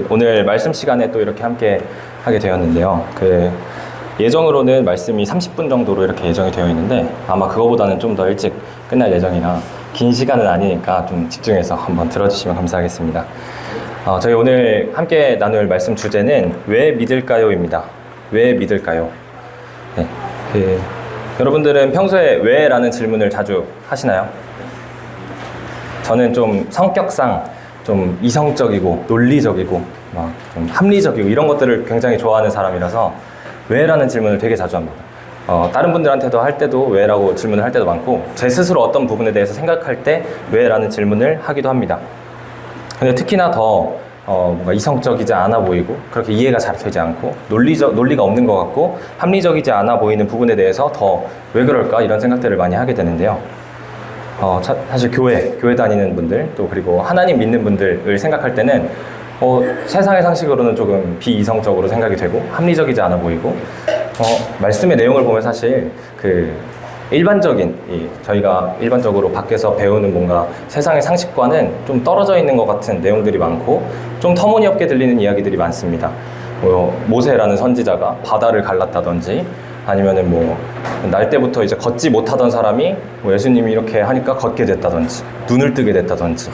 오늘 말씀 시간에 또 이렇게 함께 하게 되었는데요. 예정으로는 말씀이 30분 정도로 이렇게 예정이 되어 있는데 아마 그거보다는 좀 더 일찍 끝날 예정이라 긴 시간은 아니니까 좀 집중해서 한번 들어주시면 감사하겠습니다. 저희 오늘 함께 나눌 말씀 주제는 왜 믿을까요?입니다. 왜 믿을까요? 네, 여러분들은 평소에 왜? 라는 질문을 자주 하시나요? 저는 좀 성격상 좀 이성적이고 논리적이고 막 좀 합리적이고 이런 것들을 굉장히 좋아하는 사람이라서 왜? 라는 질문을 되게 자주 합니다. 다른 분들한테도 할 때도 왜? 라고 질문을 할 때도 많고 제 스스로 어떤 부분에 대해서 생각할 때 왜? 라는 질문을 하기도 합니다. 근데 특히나 더 뭔가 이성적이지 않아 보이고 그렇게 이해가 잘 되지 않고 논리가 없는 것 같고 합리적이지 않아 보이는 부분에 대해서 더 왜 그럴까 이런 생각들을 많이 하게 되는데요. 사실 교회 다니는 분들 또 그리고 하나님 믿는 분들을 생각할 때는 세상의 상식으로는 조금 비이성적으로 생각이 되고 합리적이지 않아 보이고 말씀의 내용을 보면 사실 저희가 일반적으로 밖에서 배우는 뭔가 세상의 상식과는 좀 떨어져 있는 것 같은 내용들이 많고 좀 터무니없게 들리는 이야기들이 많습니다. 모세라는 선지자가 바다를 갈랐다든지 아니면은 날 때부터 이제 걷지 못하던 사람이 예수님이 이렇게 하니까 걷게 됐다든지 눈을 뜨게 됐다든지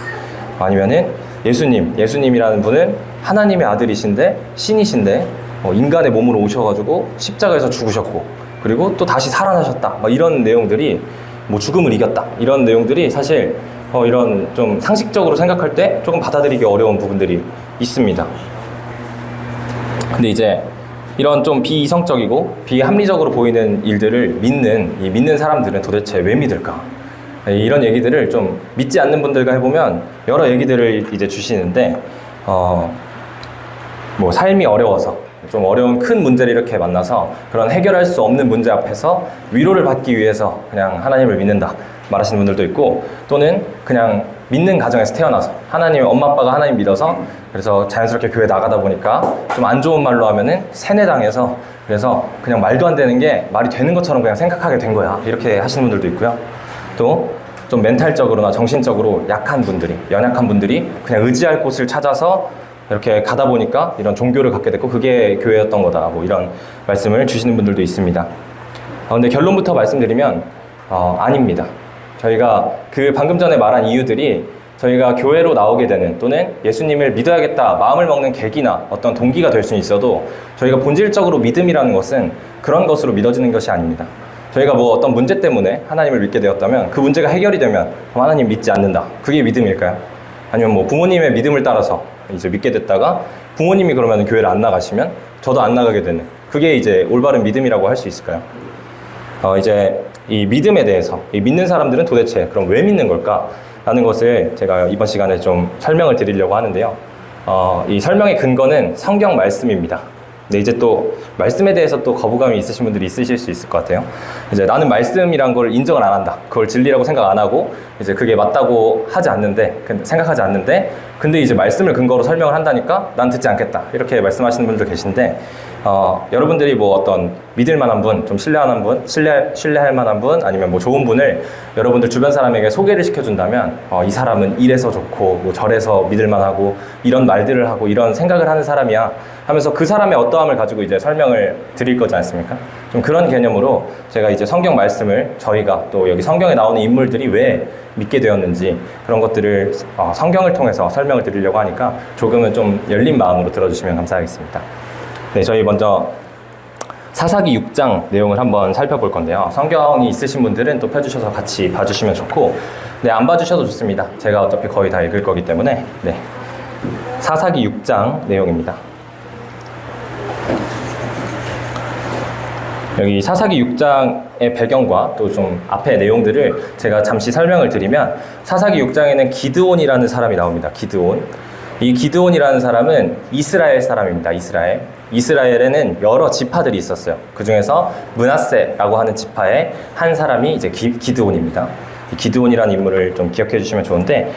아니면은 예수님이라는 분은 하나님의 아들이신데 신이신데 인간의 몸으로 오셔가지고 십자가에서 죽으셨고 그리고 또 다시 살아나셨다 이런 내용들이 죽음을 이겼다 이런 내용들이 사실 이런 좀 상식적으로 생각할 때 조금 받아들이기 어려운 부분들이 있습니다. 근데 이제 이런 좀 비이성적이고 비합리적으로 보이는 일들을 믿는 사람들은 도대체 왜 믿을까? 이런 얘기들을 좀 믿지 않는 분들과 해보면 여러 얘기들을 이제 주시는데 삶이 어려워서 좀 어려운 큰 문제를 이렇게 만나서 그런 해결할 수 없는 문제 앞에서 위로를 받기 위해서 그냥 하나님을 믿는다 말하시는 분들도 있고 또는 그냥 믿는 가정에서 태어나서 엄마 아빠가 하나님 믿어서 그래서 자연스럽게 교회 나가다 보니까 좀 안 좋은 말로 하면은 세뇌당해서 그래서 그냥 말도 안 되는 게 말이 되는 것처럼 그냥 생각하게 된 거야 이렇게 하시는 분들도 있고요. 또 좀 멘탈적으로나 정신적으로 연약한 분들이 그냥 의지할 곳을 찾아서 이렇게 가다 보니까 이런 종교를 갖게 됐고 그게 교회였던 거다 이런 말씀을 주시는 분들도 있습니다. 근데 결론부터 말씀드리면 아닙니다. 저희가 방금 전에 말한 이유들이 저희가 교회로 나오게 되는 또는 예수님을 믿어야겠다 마음을 먹는 계기나 어떤 동기가 될 수는 있어도 저희가 본질적으로 믿음이라는 것은 그런 것으로 믿어지는 것이 아닙니다. 저희가 어떤 문제 때문에 하나님을 믿게 되었다면 그 문제가 해결이 되면 하나님 믿지 않는다. 그게 믿음일까요? 아니면 부모님의 믿음을 따라서 이제 믿게 됐다가 부모님이 그러면 교회를 안 나가시면 저도 안 나가게 되는 그게 이제 올바른 믿음이라고 할 수 있을까요? 이제 이 믿음에 대해서 믿는 사람들은 도대체 그럼 왜 믿는 걸까? 라는 것을 제가 이번 시간에 좀 설명을 드리려고 하는데요. 이 설명의 근거는 성경 말씀입니다. 근데 이제 또 말씀에 대해서 또 거부감이 있으신 분들이 있으실 수 있을 것 같아요. 이제 나는 말씀이란 걸 인정을 안 한다. 그걸 진리라고 생각 안 하고 이제 그게 맞다고 생각하지 않는데 근데 이제 말씀을 근거로 설명을 한다니까 난 듣지 않겠다. 이렇게 말씀하시는 분들 계신데 여러분들이 어떤 믿을 만한 분, 좀 신뢰할 만한 분 아니면 좋은 분을 여러분들 주변 사람에게 소개를 시켜준다면 이 사람은 이래서 좋고 저래서 믿을 만하고 이런 말들을 하고 이런 생각을 하는 사람이야 하면서 그 사람의 어떠함을 가지고 이제 설명을 드릴 거지 않습니까? 좀 그런 개념으로 제가 이제 성경 말씀을 저희가 또 여기 성경에 나오는 인물들이 왜 믿게 되었는지 그런 것들을 성경을 통해서 설명을 드리려고 하니까 조금은 좀 열린 마음으로 들어주시면 감사하겠습니다. 네, 저희 먼저 사사기 6장 내용을 한번 살펴볼 건데요. 성경이 있으신 분들은 또 펴주셔서 같이 봐주시면 좋고 안 봐주셔도 좋습니다. 제가 어차피 거의 다 읽을 거기 때문에 사사기 6장 내용입니다. 여기 사사기 6장의 배경과 또 좀 앞의 내용들을 제가 잠시 설명을 드리면 사사기 6장에는 기드온이라는 사람이 나옵니다. 이 기드온이라는 사람은 이스라엘 사람입니다. 이스라엘에는 여러 지파들이 있었어요. 그 중에서 므낫세라고 하는 지파의 한 사람이 이제 기드온입니다. 이 기드온이라는 인물을 좀 기억해 주시면 좋은데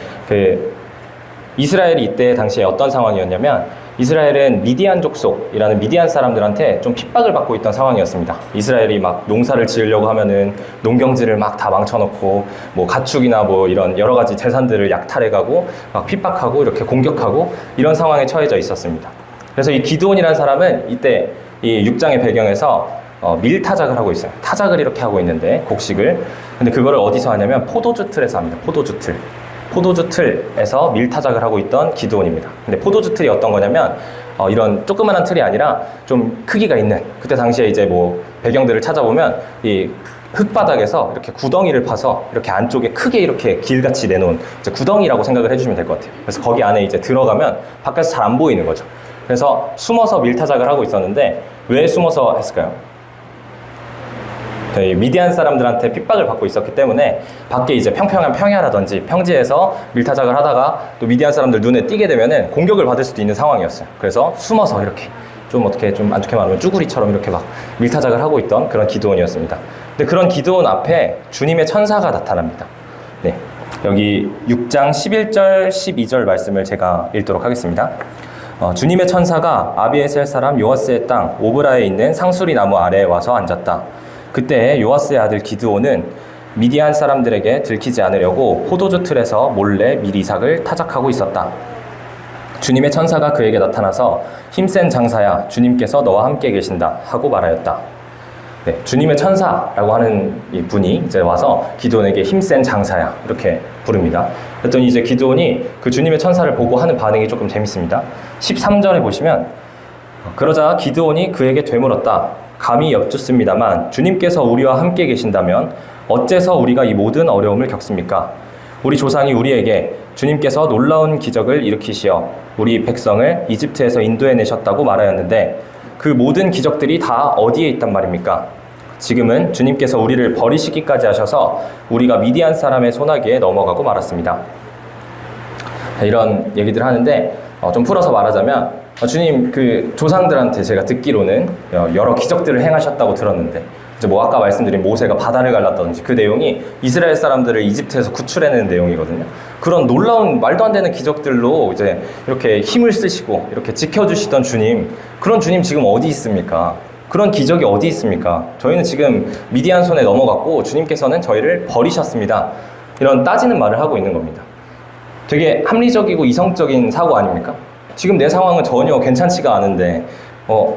이스라엘이 이때 당시에 어떤 상황이었냐면 이스라엘은 미디안 족속이라는 미디안 사람들한테 좀 핍박을 받고 있던 상황이었습니다. 이스라엘이 막 농사를 지으려고 하면은 농경지를 막 다 망쳐놓고 뭐 가축이나 뭐 이런 여러 가지 재산들을 약탈해가고 막 핍박하고 이렇게 공격하고 이런 상황에 처해져 있었습니다. 그래서 이 기드온이라는 사람은 이때 이 6장의 배경에서 밀타작을 하고 있어요. 타작을 이렇게 하고 있는데 곡식을. 근데 그거를 어디서 하냐면 포도주 틀에서 합니다. 포도주 틀. 포도주 틀에서 밀타작을 하고 있던 기드온입니다. 근데 포도주 틀이 어떤 거냐면 이런 조그만한 틀이 아니라 좀 크기가 있는, 그때 당시에 이제 뭐 배경들을 찾아보면 이 흙바닥에서 이렇게 구덩이를 파서 이렇게 안쪽에 크게 이렇게 길같이 내놓은 이제 구덩이라고 생각을 해주시면 될 것 같아요. 그래서 거기 안에 이제 들어가면 바깥에서 잘 안 보이는 거죠. 그래서 숨어서 밀타작을 하고 있었는데 왜 숨어서 했을까요? 미디안 사람들한테 핍박을 받고 있었기 때문에 밖에 이제 평평한 평야라든지 평지에서 밀타작을 하다가 또 미디안 사람들 눈에 띄게 되면은 공격을 받을 수도 있는 상황이었어요. 그래서 숨어서 이렇게 좀 어떻게 좀 안 좋게 말하면 쭈구리처럼 이렇게 막 밀타작을 하고 있던 그런 기드온이었습니다. 근데 그런 기드온 앞에 주님의 천사가 나타납니다. 네, 여기 6장 11절 12절 말씀을 제가 읽도록 하겠습니다. 주님의 천사가 아비에셀 사람 요아스의 땅 오브라에 있는 상수리 나무 아래에 와서 앉았다. 그때 요아스의 아들 기드온은 미디안 사람들에게 들키지 않으려고 포도주 틀에서 몰래 밀이삭을 타작하고 있었다. 주님의 천사가 그에게 나타나서 힘센 장사야, 주님께서 너와 함께 계신다 하고 말하였다. 네, 주님의 천사라고 하는 이 분이 이제 와서 기드온에게 힘센 장사야 이렇게 부릅니다. 그랬더니 이제 기드온이 그 주님의 천사를 보고 하는 반응이 조금 재밌습니다. 13절에 보시면 그러자 기드온이 그에게 되물었다. 감히 엽죽습니다만 주님께서 우리와 함께 계신다면 어째서 우리가 이 모든 어려움을 겪습니까? 우리 조상이 우리에게 주님께서 놀라운 기적을 일으키시어 우리 백성을 이집트에서 인도해내셨다고 말하였는데 그 모든 기적들이 다 어디에 있단 말입니까? 지금은 주님께서 우리를 버리시기까지 하셔서 우리가 미디안 사람의 손아귀에 넘어가고 말았습니다. 이런 얘기들 하는데 좀 풀어서 말하자면 주님 그 조상들한테 제가 듣기로는 여러 기적들을 행하셨다고 들었는데 이제 뭐 아까 말씀드린 모세가 바다를 갈랐다든지 그 내용이 이스라엘 사람들을 이집트에서 구출해내는 내용이거든요. 그런 놀라운 말도 안 되는 기적들로 이제 이렇게 힘을 쓰시고 이렇게 지켜주시던 주님, 그런 주님 지금 어디 있습니까? 그런 기적이 어디 있습니까? 저희는 지금 미디안 손에 넘어갔고 주님께서는 저희를 버리셨습니다. 이런 따지는 말을 하고 있는 겁니다. 되게 합리적이고 이성적인 사고 아닙니까? 지금 내 상황은 전혀 괜찮지가 않은데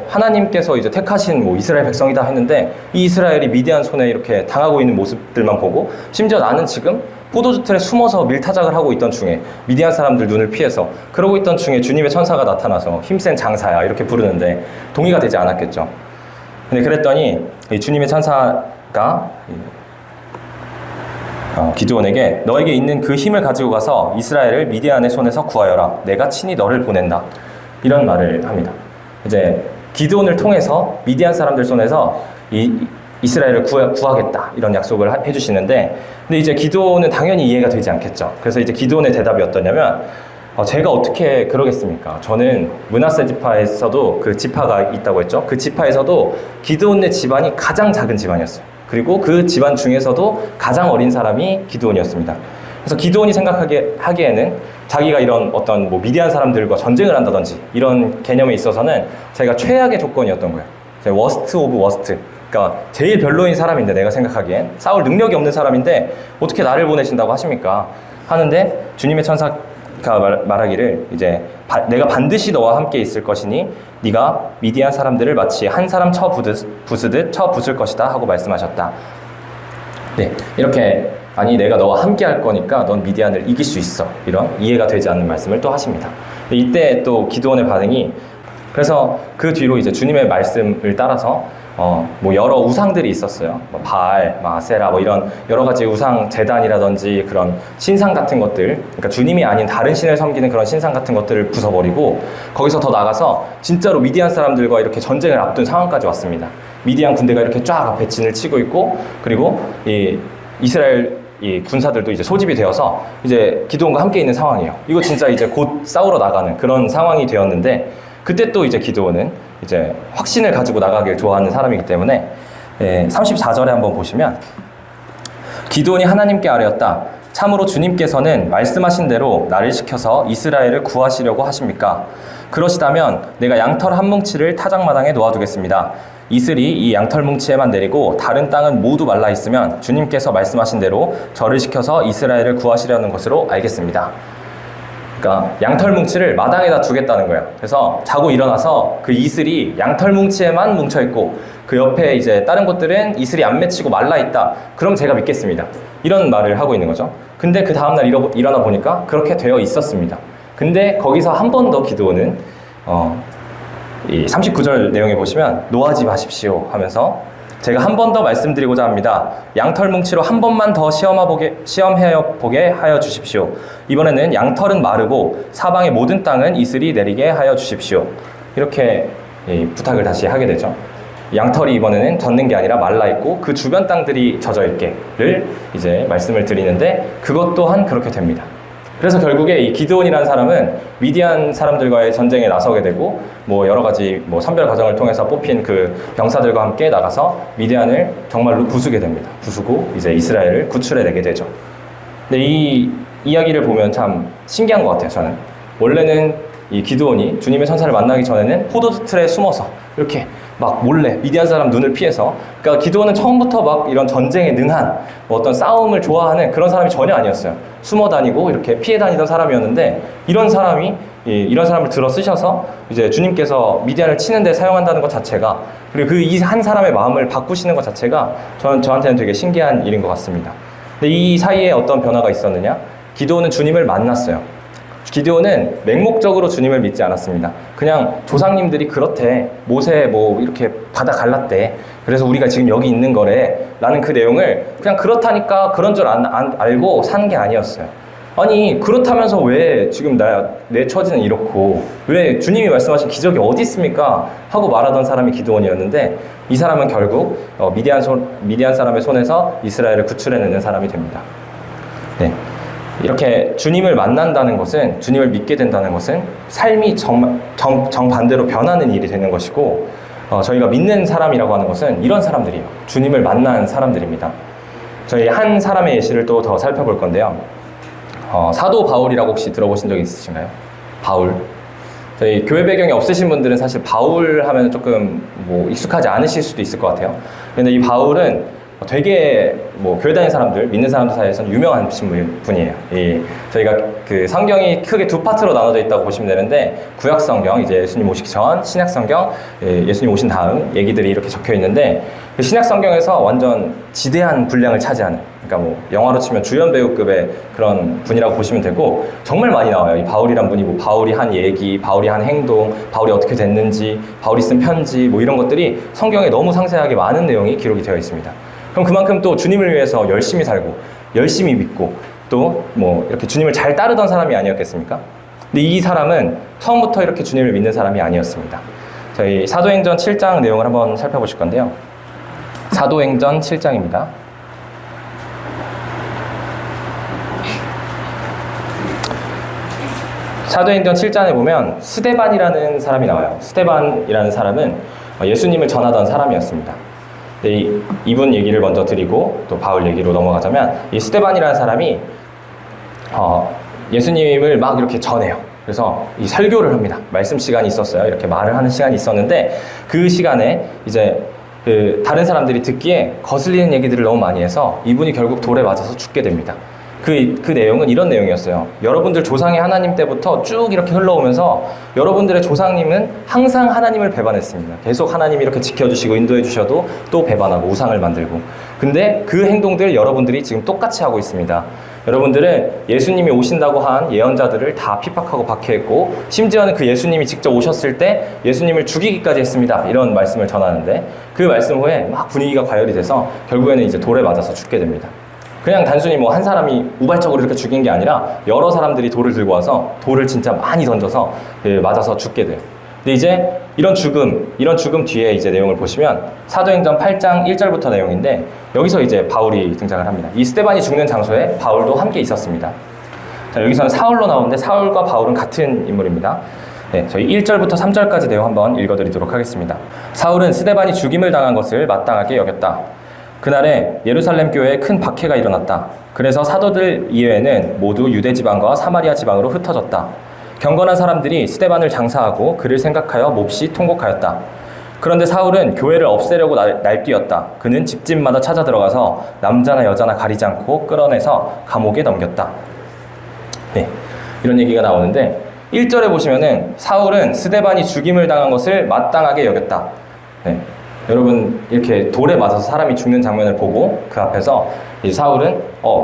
하나님께서 이제 택하신 뭐 이스라엘 백성이다 했는데 이 이스라엘이 미디안 손에 이렇게 당하고 있는 모습들만 보고 심지어 나는 지금 포도주 틀에 숨어서 밀타작을 하고 있던 중에 미디안 사람들 눈을 피해서 그러고 있던 중에 주님의 천사가 나타나서 힘센 장사야 이렇게 부르는데 동의가 되지 않았겠죠. 근데 그랬더니 이 주님의 천사가 기드온에게 너에게 있는 그 힘을 가지고 가서 이스라엘을 미디안의 손에서 구하여라. 내가 친히 너를 보낸다. 이런 말을 합니다. 이제 기드온을 통해서 미디안 사람들 손에서 이스라엘을 구하겠다. 이런 약속을 해주시는데 근데 이제 기드온은 당연히 이해가 되지 않겠죠. 그래서 이제 기드온의 대답이 어떠냐면 제가 어떻게 그러겠습니까? 저는 므낫세 지파에서도 그 지파가 있다고 했죠. 그 지파에서도 기드온의 집안이 가장 작은 집안이었어요. 그리고 그 집안 중에서도 가장 어린 사람이 기드온이었습니다. 그래서 기드온이 생각하기에는 자기가 이런 어떤 뭐 미디안 사람들과 전쟁을 한다든지 이런 개념에 있어서는 자기가 최악의 조건이었던 거예요. 워스트 오브 워스트. 그러니까 제일 별로인 사람인데 내가 생각하기엔 싸울 능력이 없는 사람인데 어떻게 나를 보내신다고 하십니까? 하는데 주님의 천사가 말하기를 이제 내가 반드시 너와 함께 있을 것이니 네가 미디안 사람들을 마치 한 사람 쳐 부수듯 쳐 부술 것이다 하고 말씀하셨다. 네, 이렇게 아니 내가 너와 함께 할 거니까 넌 미디안을 이길 수 있어. 이런 이해가 되지 않는 말씀을 또 하십니다. 이때 또 기드온의 반응이 그래서 그 뒤로 이제 주님의 말씀을 따라서 뭐 여러 우상들이 있었어요. 뭐 바알, 아세라 뭐 이런 여러 가지 우상 제단이라든지 그런 신상 같은 것들, 그러니까 주님이 아닌 다른 신을 섬기는 그런 신상 같은 것들을 부숴버리고 거기서 더 나가서 진짜로 미디안 사람들과 이렇게 전쟁을 앞둔 상황까지 왔습니다. 미디안 군대가 이렇게 쫙 앞에 진을 치고 있고 그리고 이 이스라엘 이 군사들도 이제 소집이 되어서 이제 기드온과 함께 있는 상황이에요. 이거 진짜 이제 곧 싸우러 나가는 그런 상황이 되었는데 그때 또 이제 기드온은 이제 확신을 가지고 나가길 좋아하는 사람이기 때문에 34절에 한번 보시면 기드온이 하나님께 아뢰었다. 참으로 주님께서는 말씀하신 대로 나를 시켜서 이스라엘을 구하시려고 하십니까? 그러시다면 내가 양털 한 뭉치를 타작마당에 놓아두겠습니다. 이슬이 이 양털 뭉치에만 내리고 다른 땅은 모두 말라 있으면 주님께서 말씀하신 대로 저를 시켜서 이스라엘을 구하시려는 것으로 알겠습니다. 그러니까 양털 뭉치를 마당에다 두겠다는 거예요. 그래서 자고 일어나서 그 이슬이 양털 뭉치에만 뭉쳐 있고 그 옆에 이제 다른 곳들은 이슬이 안 맺히고 말라 있다. 그럼 제가 믿겠습니다. 이런 말을 하고 있는 거죠. 근데 그 다음날 일어나 보니까 그렇게 되어 있었습니다. 근데 거기서 한 번 더 기드온은 이 39절 내용에 보시면 노하지 마십시오 하면서 제가 한 번 더 말씀드리고자 합니다. 양털 뭉치로 한 번만 더 시험해 보게 하여 주십시오. 이번에는 양털은 마르고 사방의 모든 땅은 이슬이 내리게 하여 주십시오. 이렇게 부탁을 다시 하게 되죠. 양털이 이번에는 젖는 게 아니라 말라 있고 그 주변 땅들이 젖어 있게를 이제 말씀을 드리는데 그것 또한 그렇게 됩니다. 그래서 결국에 이 기드온이라는 사람은 미디안 사람들과의 전쟁에 나서게 되고 뭐 여러 가지 뭐 선별 과정을 통해서 뽑힌 그 병사들과 함께 나가서 미디안을 정말로 부수게 됩니다. 부수고 이제 이스라엘을 구출해내게 되죠. 근데 이 이야기를 보면 참 신기한 것 같아요. 저는 원래는 이 기드온이 주님의 천사를 만나기 전에는 포도주 틀에 숨어서 이렇게 막 몰래 미디안 사람 눈을 피해서, 그러니까 기드온은 처음부터 막 이런 전쟁에 능한 뭐 어떤 싸움을 좋아하는 그런 사람이 전혀 아니었어요. 숨어 다니고 이렇게 피해 다니던 사람이었는데 이런 사람이 이런 사람을 들어 쓰셔서 이제 주님께서 미디안을 치는데 사용한다는 것 자체가, 그리고 그 이 한 사람의 마음을 바꾸시는 것 자체가 저한테는 되게 신기한 일인 것 같습니다. 근데 이 사이에 어떤 변화가 있었느냐? 기드온은 주님을 만났어요. 기드온은 맹목적으로 주님을 믿지 않았습니다. 그냥 조상님들이 그렇대, 모세 뭐 이렇게 바다 갈랐대, 그래서 우리가 지금 여기 있는 거래 라는 그 내용을 그냥 그렇다니까 그런 줄 알고 사는 게 아니었어요. 아니 그렇다면서 왜 지금 내 처지는 이렇고 왜 주님이 말씀하신 기적이 어디 있습니까? 하고 말하던 사람이 기드온이었는데 이 사람은 결국 미디안 사람의 손에서 이스라엘을 구출해내는 사람이 됩니다. 네. 이렇게 주님을 만난다는 것은, 주님을 믿게 된다는 것은 삶이 정반대로 변하는 일이 되는 것이고, 저희가 믿는 사람이라고 하는 것은 이런 사람들이에요. 주님을 만난 사람들입니다. 저희 한 사람의 예시를 또 더 살펴볼 건데요. 사도 바울이라고 혹시 들어보신 적 있으신가요? 바울. 저희 교회 배경이 없으신 분들은 사실 바울 하면 조금 뭐 익숙하지 않으실 수도 있을 것 같아요. 그런데 이 바울은 되게 뭐 교회 다니는 사람들, 믿는 사람들 사이에서는 유명한 분이에요. 저희가 그 성경이 크게 두 파트로 나눠져 있다고 보시면 되는데, 구약 성경, 이제 예수님 오시기 전, 신약 성경, 예수님 오신 다음 얘기들이 이렇게 적혀 있는데, 그 신약 성경에서 완전 지대한 분량을 차지하는, 그러니까 뭐 영화로 치면 주연 배우급의 그런 분이라고 보시면 되고, 정말 많이 나와요. 이 바울이란 분이 뭐 바울이 한 얘기, 바울이 한 행동, 바울이 어떻게 됐는지, 바울이 쓴 편지, 뭐 이런 것들이 성경에 너무 상세하게 많은 내용이 기록이 되어 있습니다. 그럼 그만큼 또 주님을 위해서 열심히 살고 열심히 믿고 또 뭐 이렇게 주님을 잘 따르던 사람이 아니었겠습니까? 근데 이 사람은 처음부터 이렇게 주님을 믿는 사람이 아니었습니다. 저희 사도행전 7장 내용을 한번 살펴보실 건데요. 사도행전 7장입니다. 사도행전 7장에 보면 스데반이라는 사람이 나와요. 스데반이라는 사람은 예수님을 전하던 사람이었습니다. 네, 이분 얘기를 먼저 드리고 또 바울 얘기로 넘어가자면, 이 스데반이라는 사람이 예수님을 막 이렇게 전해요. 그래서 이 설교를 합니다. 말씀 시간이 있었어요. 이렇게 말을 하는 시간이 있었는데 그 시간에 이제 그 다른 사람들이 듣기에 거슬리는 얘기들을 너무 많이 해서 이분이 결국 돌에 맞아서 죽게 됩니다. 그 내용은 이런 내용이었어요. 여러분들 조상의 하나님 때부터 쭉 이렇게 흘러오면서 여러분들의 조상님은 항상 하나님을 배반했습니다. 계속 하나님이 이렇게 지켜주시고 인도해 주셔도 또 배반하고 우상을 만들고, 근데 그 행동들 여러분들이 지금 똑같이 하고 있습니다. 여러분들은 예수님이 오신다고 한 예언자들을 다 핍박하고 박해했고, 심지어는 그 예수님이 직접 오셨을 때 예수님을 죽이기까지 했습니다. 이런 말씀을 전하는데, 그 말씀 후에 막 분위기가 과열이 돼서 결국에는 이제 돌에 맞아서 죽게 됩니다. 그냥 단순히 뭐 한 사람이 우발적으로 이렇게 죽인 게 아니라 여러 사람들이 돌을 들고 와서 돌을 진짜 많이 던져서 맞아서 죽게 돼요. 근데 이제 이런 죽음 뒤에 이제 내용을 보시면 사도행전 8장 1절부터 내용인데, 여기서 이제 바울이 등장을 합니다. 이 스데반이 죽는 장소에 바울도 함께 있었습니다. 자, 여기서는 사울로 나오는데 사울과 바울은 같은 인물입니다. 네, 저희 1절부터 3절까지 내용 한번 읽어드리도록 하겠습니다. 사울은 스데반이 죽임을 당한 것을 마땅하게 여겼다. 그날에 예루살렘 교회에 큰 박해가 일어났다. 그래서 사도들 이외에는 모두 유대 지방과 사마리아 지방으로 흩어졌다. 경건한 사람들이 스데반을 장사하고 그를 생각하여 몹시 통곡하였다. 그런데 사울은 교회를 없애려고 날뛰었다. 그는 집집마다 찾아 들어가서 남자나 여자나 가리지 않고 끌어내서 감옥에 넘겼다. 네, 이런 얘기가 나오는데 1절에 보시면은 사울은 스데반이 죽임을 당한 것을 마땅하게 여겼다. 네, 여러분 이렇게 돌에 맞아서 사람이 죽는 장면을 보고 그 앞에서 이 사울은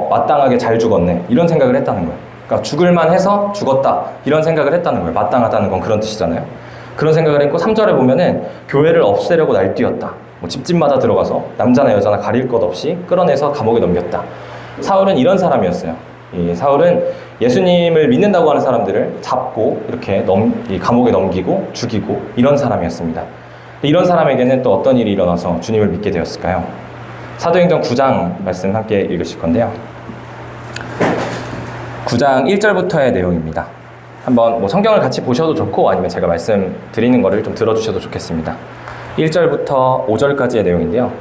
마땅하게 잘 죽었네 이런 생각을 했다는 거예요. 그러니까 죽을만 해서 죽었다 이런 생각을 했다는 거예요. 마땅하다는 건 그런 뜻이잖아요. 그런 생각을 했고 3절에 보면은 교회를 없애려고 날뛰었다. 뭐 집집마다 들어가서 남자나 여자나 가릴 것 없이 끌어내서 감옥에 넘겼다. 사울은 이런 사람이었어요. 이 사울은 예수님을 믿는다고 하는 사람들을 잡고 이렇게 이 감옥에 넘기고 죽이고 이런 사람이었습니다. 이런 사람에게는 또 어떤 일이 일어나서 주님을 믿게 되었을까요? 사도행전 9장 말씀 함께 읽으실 건데요. 9장 1절부터의 내용입니다. 한번 뭐 성경을 같이 보셔도 좋고 아니면 제가 말씀드리는 거를 좀 들어주셔도 좋겠습니다. 1절부터 5절까지의 내용인데요.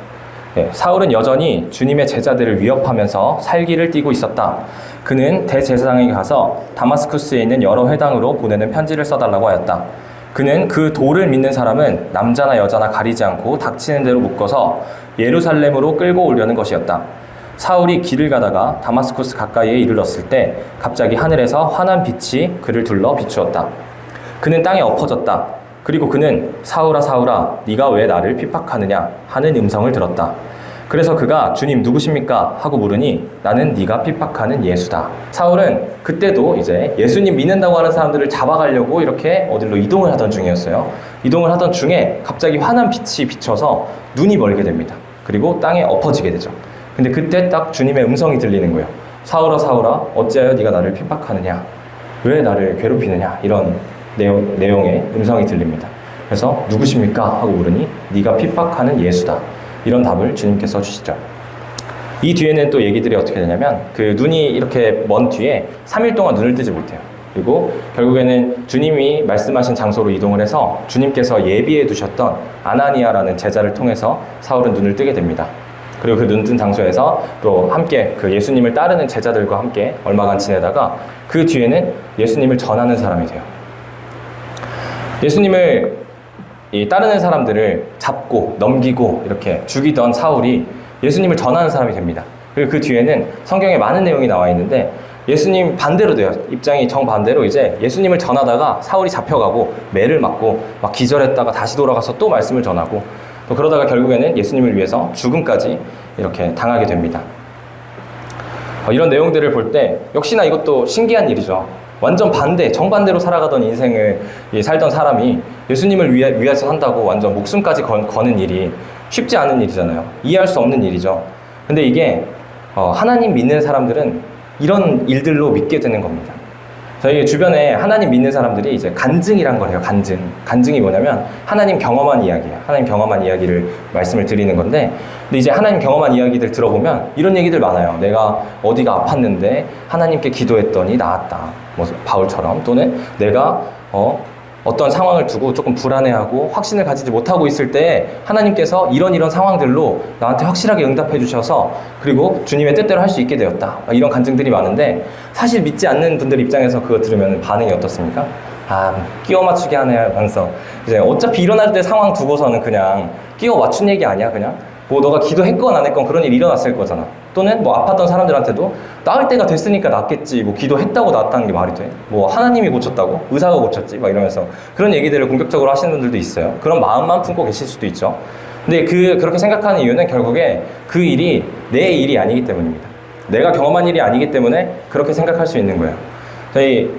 네, 사울은 여전히 주님의 제자들을 위협하면서 살기를 띠고 있었다. 그는 대제사장에게 가서 다마스쿠스에 있는 여러 회당으로 보내는 편지를 써달라고 하였다. 그는 그 도를 믿는 사람은 남자나 여자나 가리지 않고 닥치는 대로 묶어서 예루살렘으로 끌고 오려는 것이었다. 사울이 길을 가다가 다마스쿠스 가까이에 이르렀을 때 갑자기 하늘에서 환한 빛이 그를 둘러 비추었다. 그는 땅에 엎어졌다. 그리고 그는 사울아 사울아 네가 왜 나를 핍박하느냐 하는 음성을 들었다. 그래서 그가 주님 누구십니까? 하고 물으니 나는 네가 핍박하는 예수다. 사울은 그때도 이제 예수님 믿는다고 하는 사람들을 잡아가려고 이렇게 어디로 이동을 하던 중이었어요. 이동을 하던 중에 갑자기 환한 빛이 비쳐서 눈이 멀게 됩니다. 그리고 땅에 엎어지게 되죠. 근데 그때 딱 주님의 음성이 들리는 거예요. 사울아 사울아 어찌하여 네가 나를 핍박하느냐 왜 나를 괴롭히느냐 이런 내용의 음성이 들립니다. 그래서 누구십니까? 하고 물으니 네가 핍박하는 예수다. 이런 답을 주님께서 주시죠. 이 뒤에는 또 얘기들이 어떻게 되냐면 그 눈이 이렇게 먼 뒤에 3일 동안 눈을 뜨지 못해요. 그리고 결국에는 주님이 말씀하신 장소로 이동을 해서 주님께서 예비해 두셨던 아나니아라는 제자를 통해서 사울은 눈을 뜨게 됩니다. 그리고 그 눈뜬 장소에서 또 함께 그 예수님을 따르는 제자들과 함께 얼마간 지내다가 그 뒤에는 예수님을 전하는 사람이 돼요. 예수님을 따르는 사람들을 잡고 넘기고 이렇게 죽이던 사울이 예수님을 전하는 사람이 됩니다. 그리고 그 뒤에는 성경에 많은 내용이 나와 있는데 예수님 반대로 돼요. 입장이 정반대로 이제 예수님을 전하다가 사울이 잡혀가고 매를 맞고 막 기절했다가 다시 돌아가서 또 말씀을 전하고 또 그러다가 결국에는 예수님을 위해서 죽음까지 이렇게 당하게 됩니다. 이런 내용들을 볼 때 역시나 이것도 신기한 일이죠. 완전 반대, 정반대로 살아가던 인생을 살던 사람이 예수님을 위해서 산다고 완전 목숨까지 거는 일이 쉽지 않은 일이잖아요. 이해할 수 없는 일이죠. 근데 이게 하나님 믿는 사람들은 이런 일들로 믿게 되는 겁니다. 저희 주변에 하나님 믿는 사람들이 이제 간증이란 걸 해요. 간증이 뭐냐면 하나님 경험한 이야기예요. 하나님 경험한 이야기를 말씀을 드리는 건데 근데 이제 하나님 경험한 이야기들 들어보면 이런 얘기들 많아요. 내가 어디가 아팠는데 하나님께 기도했더니 나았다. 뭐 바울처럼 또는 내가 어떤 상황을 두고 조금 불안해하고 확신을 가지지 못하고 있을 때 하나님께서 이런 상황들로 나한테 확실하게 응답해 주셔서 그리고 주님의 뜻대로 할 수 있게 되었다. 이런 간증들이 많은데 사실 믿지 않는 분들 입장에서 그거 들으면 반응이 어떻습니까? 끼워 맞추기 하네 하면서 이제 어차피 일어날 때 상황 두고서는 그냥 끼워 맞춘 얘기 아니야 그냥? 뭐 너가 기도했건 안 했건 그런 일이 일어났을 거잖아. 또는 뭐 아팠던 사람들한테도 나을 때가 됐으니까 낫겠지. 뭐 기도했다고 낫다는 게 말이 돼? 뭐 하나님이 고쳤다고? 의사가 고쳤지? 막 이러면서 그런 얘기들을 공격적으로 하시는 분들도 있어요. 그런 마음만 품고 계실 수도 있죠. 근데 그렇게 생각하는 이유는 결국에 그 일이 내 일이 아니기 때문입니다. 내가 경험한 일이 아니기 때문에 그렇게 생각할 수 있는 거예요. 저희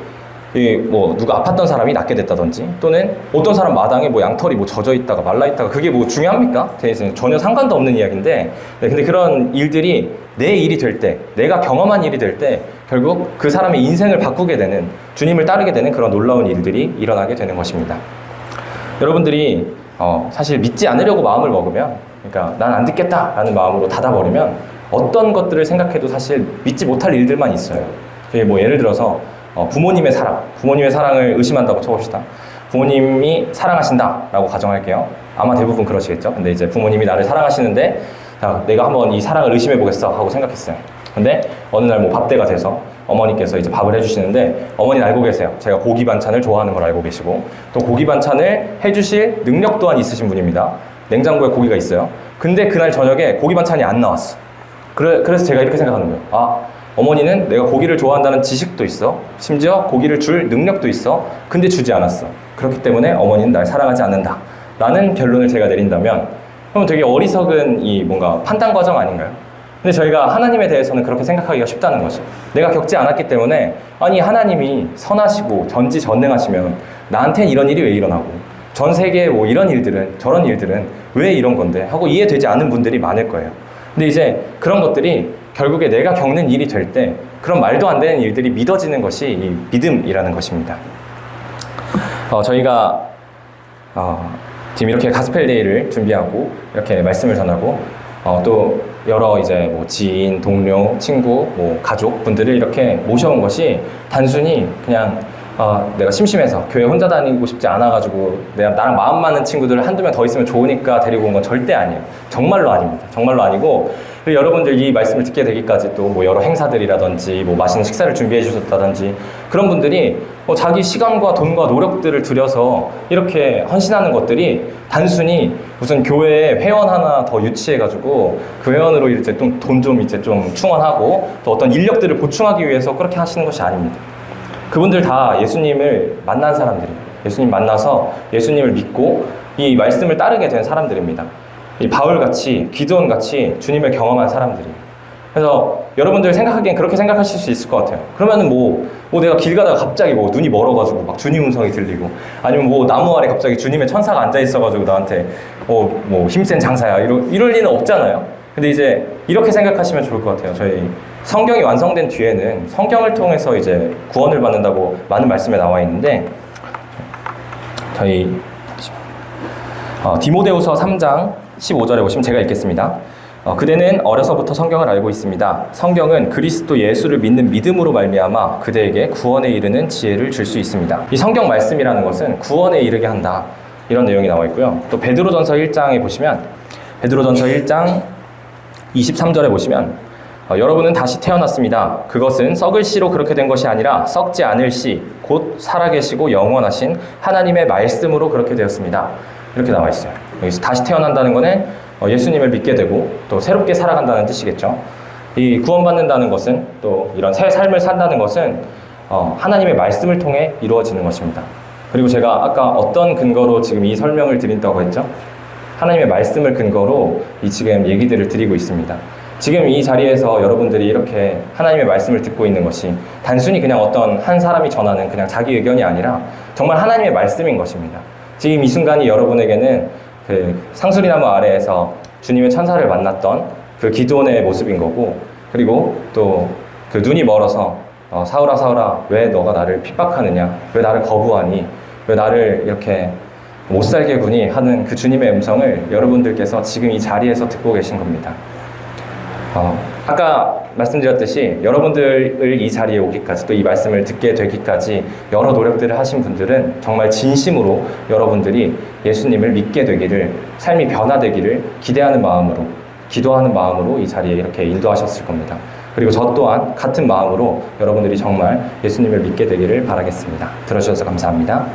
뭐 누가 아팠던 사람이 낫게 됐다든지 또는 어떤 사람 마당에 뭐 양털이 뭐 젖어 있다가 말라 있다가 그게 뭐 중요합니까? 전혀 상관도 없는 이야기인데 근데 그런 일들이 내 일이 될 때 내가 경험한 일이 될 때 결국 그 사람의 인생을 바꾸게 되는 주님을 따르게 되는 그런 놀라운 일들이 일어나게 되는 것입니다. 여러분들이 사실 믿지 않으려고 마음을 먹으면 그러니까 난 안 듣겠다라는 마음으로 닫아버리면 어떤 것들을 생각해도 사실 믿지 못할 일들만 있어요. 뭐 예를 들어서 부모님의 사랑을 의심한다고 쳐봅시다. 부모님이 사랑하신다라고 가정할게요. 아마 대부분 그러시겠죠. 근데 이제 부모님이 나를 사랑하시는데 자, 내가 한번 이 사랑을 의심해 보겠어 하고 생각했어요. 근데 어느 날 뭐 밥때가 돼서 어머니께서 이제 밥을 해주시는데 어머니는 알고 계세요. 제가 고기 반찬을 좋아하는 걸 알고 계시고 또 고기 반찬을 해주실 능력 또한 있으신 분입니다. 냉장고에 고기가 있어요. 근데 그날 저녁에 고기 반찬이 안 나왔어. 그래서 제가 이렇게 생각하는 거예요. 아, 어머니는 내가 고기를 좋아한다는 지식도 있어. 심지어 고기를 줄 능력도 있어. 근데 주지 않았어. 그렇기 때문에 어머니는 날 사랑하지 않는다. 라는 결론을 제가 내린다면 그럼 되게 어리석은 이 뭔가 판단 과정 아닌가요? 근데 저희가 하나님에 대해서는 그렇게 생각하기가 쉽다는 거죠. 내가 겪지 않았기 때문에 아니 하나님이 선하시고 전지전능하시면 나한텐 이런 일이 왜 일어나고 전 세계에 뭐 이런 일들은 저런 일들은 왜 이런 건데 하고 이해되지 않는 분들이 많을 거예요. 근데 이제 그런 것들이 결국에 내가 겪는 일이 될 때 그런 말도 안 되는 일들이 믿어지는 것이 이 믿음이라는 것입니다. 저희가 지금 이렇게 가스펠데이를 준비하고 이렇게 말씀을 전하고 또 여러 이제 뭐 지인, 동료, 친구, 뭐 가족 분들을 이렇게 모셔온 것이 단순히 그냥 내가 심심해서 교회 혼자 다니고 싶지 않아가지고 나랑 마음 맞는 친구들 한두 명 더 있으면 좋으니까 데리고 온 건 절대 아니에요. 정말로 아닙니다. 정말로 아니고 그리고 여러분들 이 말씀을 듣게 되기까지 또 뭐 여러 행사들이라든지 뭐 맛있는 식사를 준비해 주셨다든지 그런 분들이 자기 시간과 돈과 노력들을 들여서 이렇게 헌신하는 것들이 단순히 무슨 교회에 회원 하나 더 유치해가지고 그 회원으로 이제 돈 좀 이제 좀 충원하고 또 어떤 인력들을 보충하기 위해서 그렇게 하시는 것이 아닙니다. 그분들 다 예수님을 만난 사람들이에요. 예수님 만나서 예수님을 믿고 이 말씀을 따르게 된 사람들입니다. 이 바울같이 기드온같이 주님을 경험한 사람들이에요. 그래서 여러분들 생각하기엔 그렇게 생각하실 수 있을 것 같아요. 그러면은 뭐 내가 길 가다가 갑자기 뭐 눈이 멀어가지고 막 주님 음성이 들리고 아니면 뭐 나무 아래 갑자기 주님의 천사가 앉아 있어가지고 나한테 뭐 힘센 장사야 이럴 리는 없잖아요. 근데 이제 이렇게 생각하시면 좋을 것 같아요. 저희 성경이 완성된 뒤에는 성경을 통해서 이제 구원을 받는다고 많은 말씀에 나와 있는데 저희 디모데후서 3장 15절에 보시면 제가 읽겠습니다. 그대는 어려서부터 성경을 알고 있습니다. 성경은 그리스도 예수를 믿는 믿음으로 말미암아 그대에게 구원에 이르는 지혜를 줄 수 있습니다. 이 성경 말씀이라는 것은 구원에 이르게 한다. 이런 내용이 나와 있고요. 또 베드로전서 1장에 보시면 베드로전서 1장 23절에 보시면 여러분은 다시 태어났습니다. 그것은 썩을 씨로 그렇게 된 것이 아니라 썩지 않을 씨, 곧 살아계시고 영원하신 하나님의 말씀으로 그렇게 되었습니다. 이렇게 나와 있어요. 여기서 다시 태어난다는 것은 예수님을 믿게 되고 또 새롭게 살아간다는 뜻이겠죠. 이 구원받는다는 것은 또 이런 새 삶을 산다는 것은 하나님의 말씀을 통해 이루어지는 것입니다. 그리고 제가 아까 어떤 근거로 지금 이 설명을 드린다고 했죠? 하나님의 말씀을 근거로 이 지금 얘기들을 드리고 있습니다. 지금 이 자리에서 여러분들이 이렇게 하나님의 말씀을 듣고 있는 것이 단순히 그냥 어떤 한 사람이 전하는 그냥 자기 의견이 아니라 정말 하나님의 말씀인 것입니다. 지금 이 순간이 여러분에게는 그 상수리나무 아래에서 주님의 천사를 만났던 그 기드온의 모습인 거고 그리고 또 그 눈이 멀어서 사울아 사울아 왜 너가 나를 핍박하느냐 왜 나를 거부하니 왜 나를 이렇게 못살게 구니 하는 그 주님의 음성을 여러분들께서 지금 이 자리에서 듣고 계신 겁니다. 아까 말씀드렸듯이 여러분들을 이 자리에 오기까지 또 이 말씀을 듣게 되기까지 여러 노력들을 하신 분들은 정말 진심으로 여러분들이 예수님을 믿게 되기를 삶이 변화되기를 기대하는 마음으로 기도하는 마음으로 이 자리에 이렇게 인도하셨을 겁니다. 그리고 저 또한 같은 마음으로 여러분들이 정말 예수님을 믿게 되기를 바라겠습니다. 들어주셔서 감사합니다.